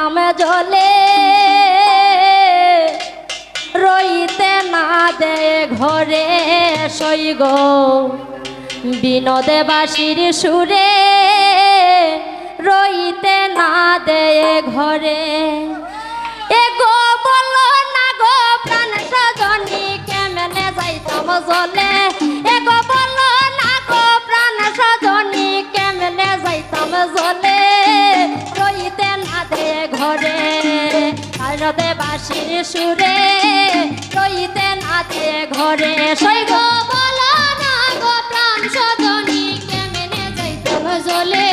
যাইতাম জলে রইতে না দে ঘরে সইগ বিনোদে বাঁশির সুরে রইতে না দে ঘরে এগো বলো না গো প্রাণ সজনী কেমনে যাইতাম জলে এগো বলো না গো প্রাণ সজনী কেমনে যাইতাম জলে রইতে না দে ঘরে বিনোদে বাঁশির সুরে রইতে না দে ঘরে সইগ বলো না গো প্রাণ সজনী কেমনে যাইতাম জলে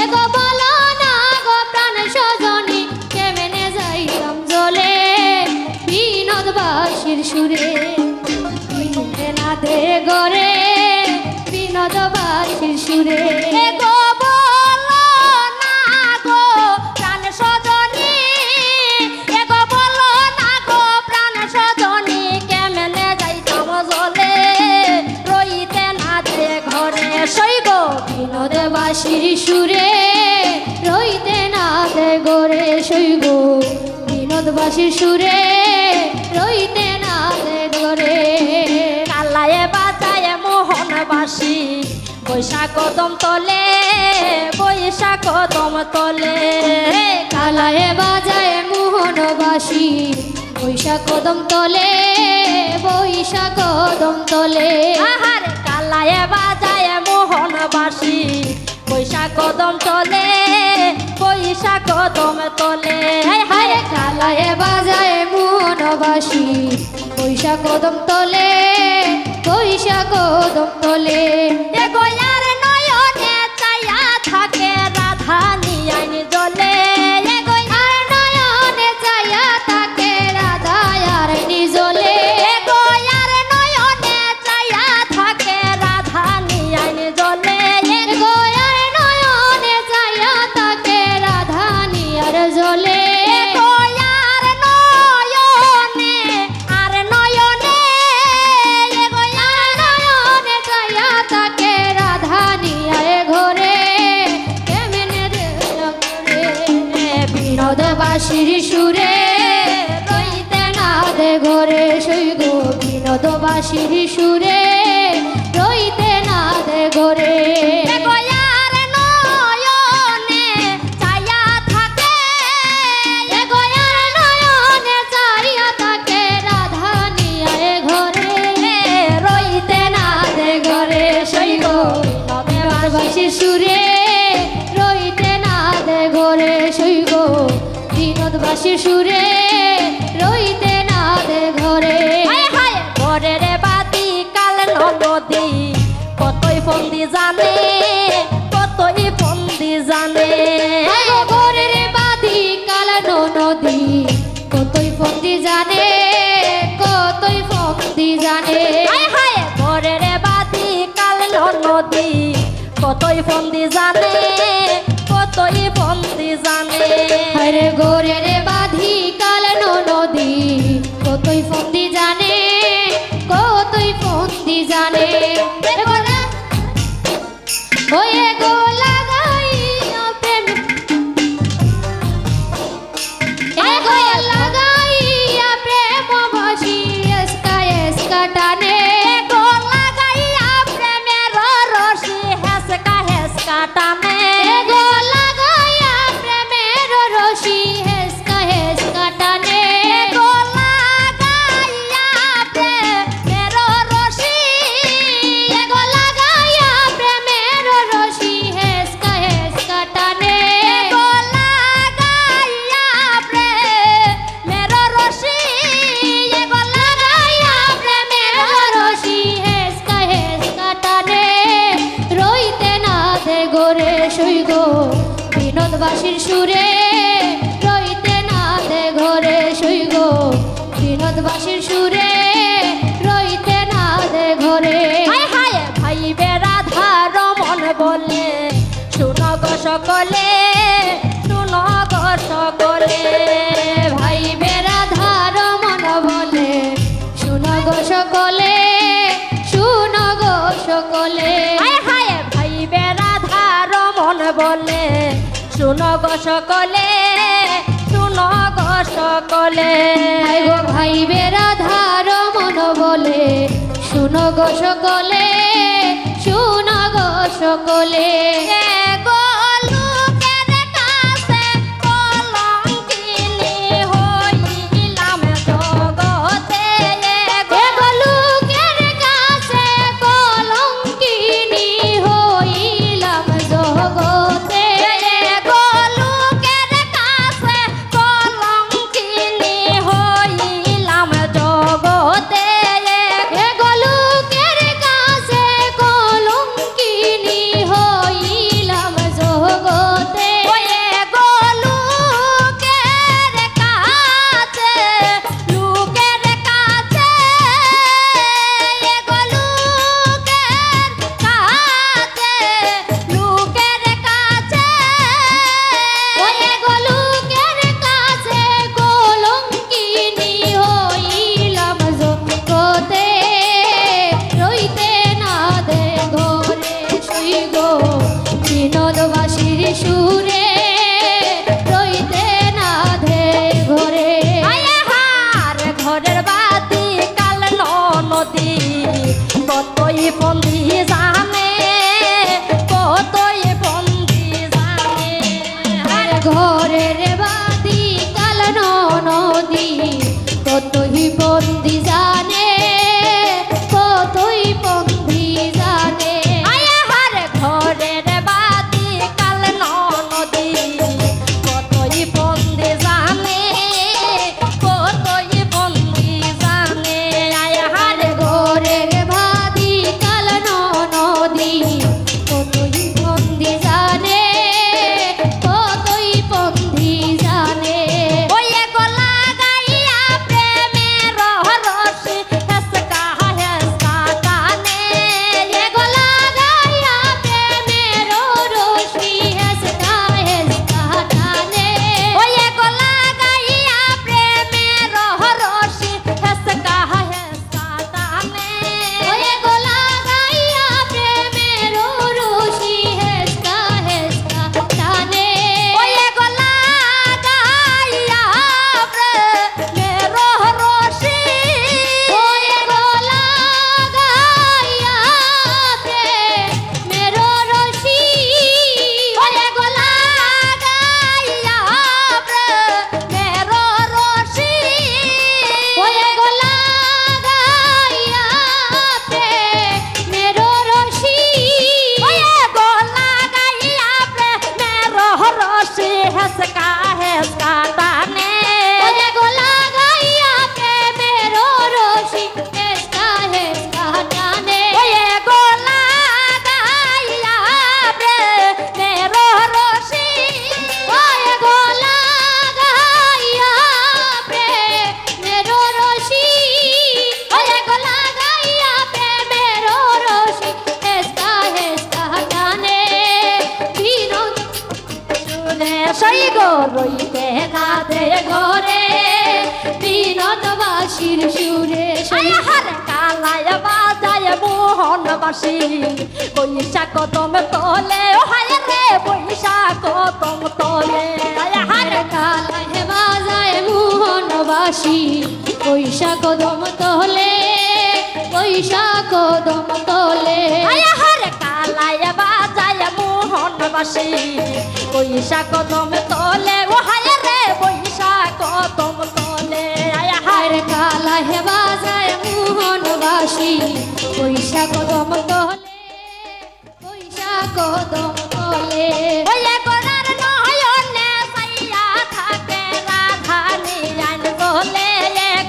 এগো বলো না গো প্রাণ সজনী কেমনে যাইতাম জলে বিনোদ বাঁশির সুরে রইতে না দে ঘরে বিনোদ বাঁশির সুরে এগো বলো না গো প্রাণ সজনী এগো বলো না গো প্রাণ সজনী কেমনে যাইতাম জলে রইতে না দে ঘরে সইগ বিনোদ বাঁশির সুরে রইতে না দে ঘরে সইগ বিনোদ বাঁশির সুরে রইতে না দে ঘরে কালায়ে বাজায় মোহন বাঁশি বৈশাখ কদম তলে বৈশাখ কদম তলে কালায়ে বাজায় মোহন বাঁশি বৈশাখ কদম তলে বৈশাখ কদম তলে আহারে কালায়ে বাজায় মোহন বাঁশি বৈশাখ কদম তলে বৈশাখ কদম তলে হায় কালায়ে বাজায় মোহন বাঁশি বৈশাখ কদম তলে বৈশাখ কদম তলে এগো আর নয়নে চাইয়া থাকে রাধা নিয়াইন জলে এগো আর নয়নে চাইয়া থাকে রাধা আর নিজলে এগো আর নয়নে চাইয়া থাকে রাধা নিয়াইন জলে এগো আর নয়নে চাইয়া থাকে রাধা নিয়ার জলে এগো আর নয়নে এগো আর নয়নে চাইয়া থাকে রাধা নিয়ার ঘরে কেমনে রে বিনোদ বাঁশির সুরে রইতে না দে ঘরে সইগ বিনোদ বাঁশির সুরে রইতে না দে ঘরে এগো আর নয়নে চাইয়া থাকে এগো আর নয়নে চাইয়া থাকে রাধা নিয়ার ঘরে রইতে না দে ঘরে সইগ বিনোদ বাঁশির সুরে রইতে না দে ঘরে সইগ বিনোদ বাঁশির সুরে রইতে না দে ঘরে ঘরে রে বাতি কাল নদী কতই ফন্দি জানে কতই ফন্দি জানে ঘরে রে বাতি কাল নদী কতই ফন্দি জানে কতই ফন্দি জানে ঘরে রে বাতি কাল নদী কতই ফন্দি জানে কতই ফন্দি জানে আরে ঘরে রে বাঁধি কাল নদী কতই ফন্দি জানে কতই ফন্দি জানে ওয়ে গো লাগাইয়া প্রেম এগো লাগাইয়া প্রেম বাঁশি এসকা এসকা টানে গো লাগাইয়া প্রেমের রশি হেসকা হেসকা টানে গো লাগাইয়া প্রেমের রশি হেসকা হেসকা টানে গো লাগাইয়া প্রেমের রশি গো লাগাইয়া প্রেমের রশি হেসকা হেসকা টানে গো লাগাইয়া প্রেমের রশি গো লাগাইয়া প্রেমের রশি হেসকা হেসকা টানে রইতে না দে ঘরে সইগ বিনোদ বাঁশির সুরে রইতে না দে ঘরে সইগ বিনোদ বাঁশির সুরে রইতে না দে ঘরে ভাই বেরাধা রমন বলে শুনো গো সকলে শুনো গো সকলে ভাই বেরাধা রমন বলে শুনো গো সকলে শুনো গো সকলে ভাই বেরাধা রমন বলে শুনো গো সকলে শুনো গো সকলে আই গো ভাই বেরাধার মন বলে শুনো গো সকলে শুনো গো সকলে গো লোকের কাছে কলঙ্কিনী হইলাম জগতে গো লোকের কাছে কলঙ্কিনী হইলাম জগতে গো লোকের কাছে কলঙ্কিনী হইলাম জগতে গো লোকের কাছে কলঙ্কিনী হইলাম জগতে গো লোকের কাছে লোকের কাছে গো লোকের কাছে লোকের কাছে ওরে গো লোকের কাছে কলঙ্কিনী হইলাম জগতে রইতে না দে ঘরে শুই গো বিনোদবাসীর সুরে রইতে না দে ঘরে হার ঘরের বাতি কাল নদী কতই বন্দি জানে কতই বন্দি জানে আর ঘরের বাদি কাল নদী কতই বন্দি জানে কতই বন্দি জানে হার ঘরের বাতি কাল নদী কতই বন্দি জানে কতই বন্দি জানে আর ঘরের বাদি কাল নদী কতই বন্দি জানে কতই বন্দি জানে ওই গলা গাইয়া প্রেমের রহস্য হেসকা হেসকা টানে গলা গাইয়া প্রেমের রশি হেসকা হেসকা টানে ওই গলা গাইয়া প্রেমের রহস্য হেসকা হেসকা টানে ওরে গলা গাইয়া প্রেমের রশি হেসকা হেসকা টানে ওই গলা গাইয়া প্রেমের রহস্য ওরে গলা গাইয়া প্রেমের রশি ওরে গলা গাইয়া প্রেমের রহস্য ওরে গলা গাইয়া প্রেমের রশি ওয়ে গলা গাইয়া প্রেমের রহস্য হেসকা হেসকা টানে ওরে গলা গাইয়া প্রেমের রশি হেসকা হেসকা টানে ওয়ে গলা গাইয়া প্রেমের রহস্য ওরে গলা গাইয়া প্রেমের রশি ওরে গলা গাইয়া প্রেমের রশি হেসকা হেসকা টানে বিনোদ শুনে সই গো রইতে না দে ঘরে বিনোদবাসীর সুরে হার কালায় বাজায় মোহনবাসী বৈশাখ কদম তোলে ও হায় রে বৈশাখ কদম তোলে হার কালায় বাজায় মোহনবাসী বৈশাখ কদম তোলে বৈশাখ কদম তোলে হার কালায় বাজায় মোহনবাসী বৈশাখ কদম তোলে ও হায় রে বৈশাখ কদম তোলে হার কালায় বাজায় মোহনবাসী বৈশাখ কদম তোলে বৈশাখ কদম তোলে ওয়ে গোরার নয়নে সাইয়া থাকে রাধানি আইন বলে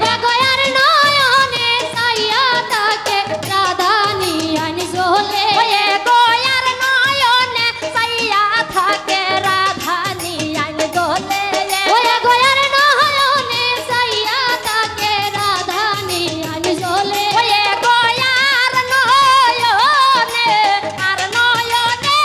গগয়ার নয়নে সাইয়া তাকে রাধানি আনি ঝোলে ওয়ে গোয়ার নয়নে সাইয়া থাকে রাধানি আইন বলে ওরে গয়ার নয়নে সাইয়া তাকে রাধানি আনি ঝোলে ওয়ে গোয়ার নয়নে আর নয়নে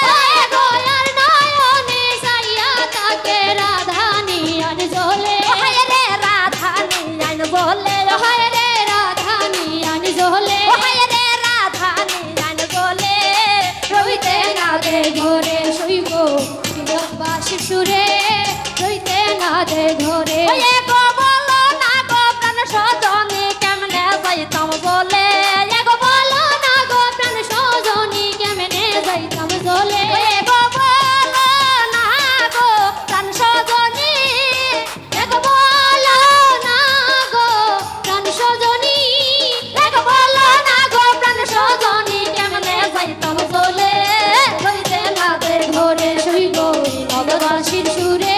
ওরে গয়ার নয়নে সাইয়া তাকে রাধানি আনি ঝোলে হায় রে রাধানি আইন বলে হায় রে রাধানি আনি ঝোলে হায় রে রাধানি আইন বলে রইতে না দে ঘরে শৈব বিনোদবাসীর সুরে রইতে না দে ধরে ওই গো বলো না গো প্রাণ সজনী কেমনে যাইতাম বলে এগো বলো না গো প্রাণ সজনী কেমনে যাইতাম চলে ওই গো বলো না গো প্রাণ সজনী এগো বলো না গো প্রাণ সজনী এগো বলো না গো প্রাণ সজনী কেমনে যাইতাম বলে হইতে না দে ধরে শুইব নববাসীর সুরে